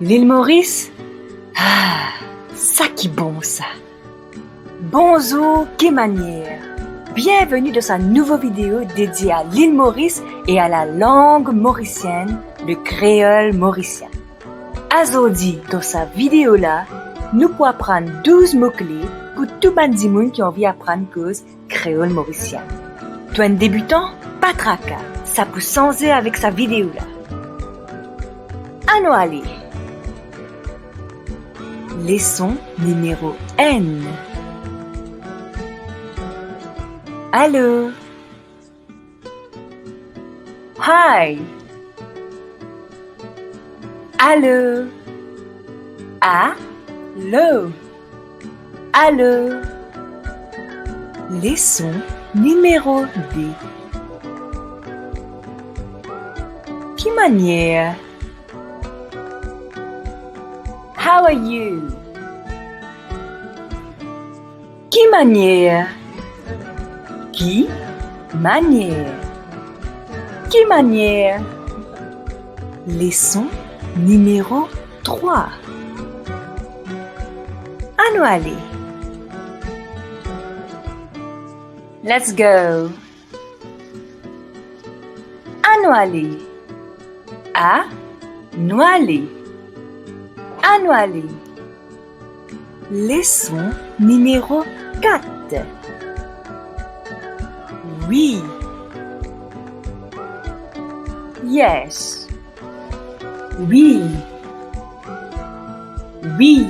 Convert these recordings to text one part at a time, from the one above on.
L'île Maurice? Ah, ça qui bon ça! Bonjour, quelle manière! Bienvenue dans sa nouvelle vidéo dédiée à l'île Maurice et à la langue mauricienne, le créole mauricien. Aujourd'hui, dans sa vidéo là, nous pourrons apprendre 12 mots-clés pour tout bandi moun qui ont envie d'apprendre cause créole mauricien. Toi un débutant? Pas tracas, ça peut changer avec sa vidéo là. Allons aller! Leçon numéro N. Allô? Hi! Allô? Allô? Allô? Leçon numéro D. Qui manière? How are you? Qui manière? Qui manière? Qui manière? Leçon numéro 3. Allons aller. Let's go. Allons aller. Allons aller. Allons aller. Leçon numéro 4. Oui. Yes. Oui. Oui.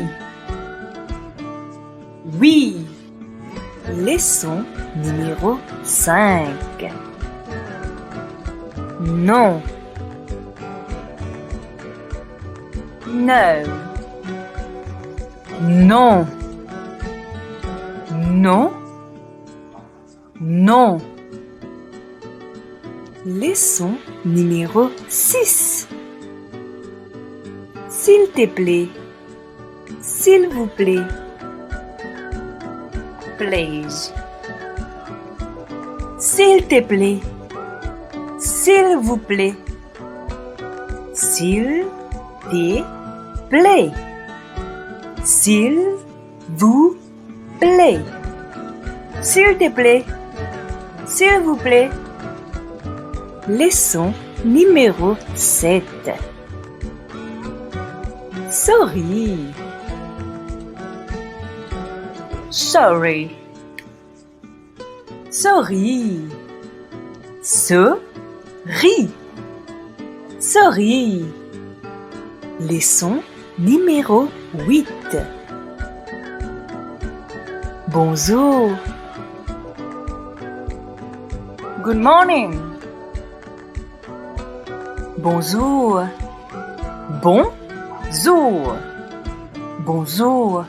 Oui. Leçon numéro 5. Non. No. Non. Non. Non. Leçon numéro 6. S'il te plaît. S'il vous plaît. Please. S'il te plaît. S'il vous plaît. S'il te plaît. S'il vous plaît. S'il te plaît. S'il vous plaît. Leçon numéro 7. Sorry. Sorry. Sorry. Sorry. Sorry. Leçon numéro 8. Bonjour. Good morning. Bonjour. Bonjour. Bonjour.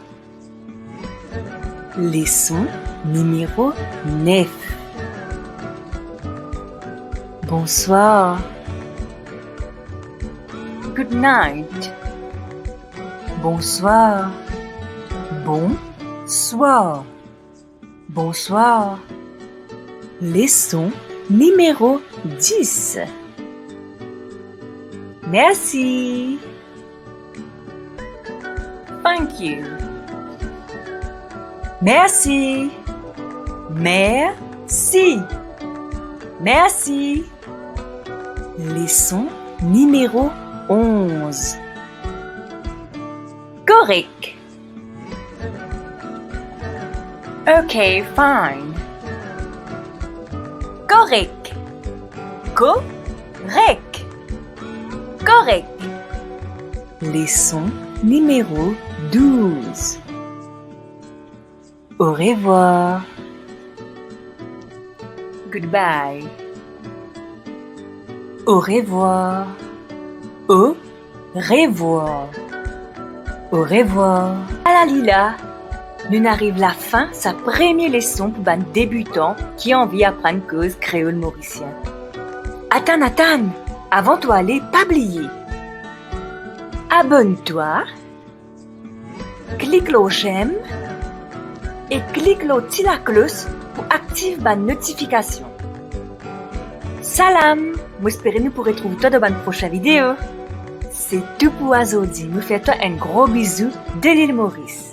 Leçon numéro 9. Bonsoir. Good night. Bonsoir. Bonsoir. Bonsoir. Leçon numéro 10. Merci. Thank you. Merci. Merci. Merci. Leçon numéro 11. Correct. Okay, fine. Correct. Correct. Correct. Leçon numéro 12. Au revoir. Goodbye. Au revoir. Au revoir. Au revoir. À la Lila, nous arrive la fin sa première leçon pour un débutant qui a envie d'apprendre cause créole mauricien. Attends, avant toi aller, pas oublier. Abonne-toi, clique le j'aime et clique le petit la cloche pour activer la notification. Salam! J'espère que nous pourrons trouver toi dans une prochaine vidéo. C'est tout pour aujourd'hui. Nous faisons un gros bisou de l'île Maurice.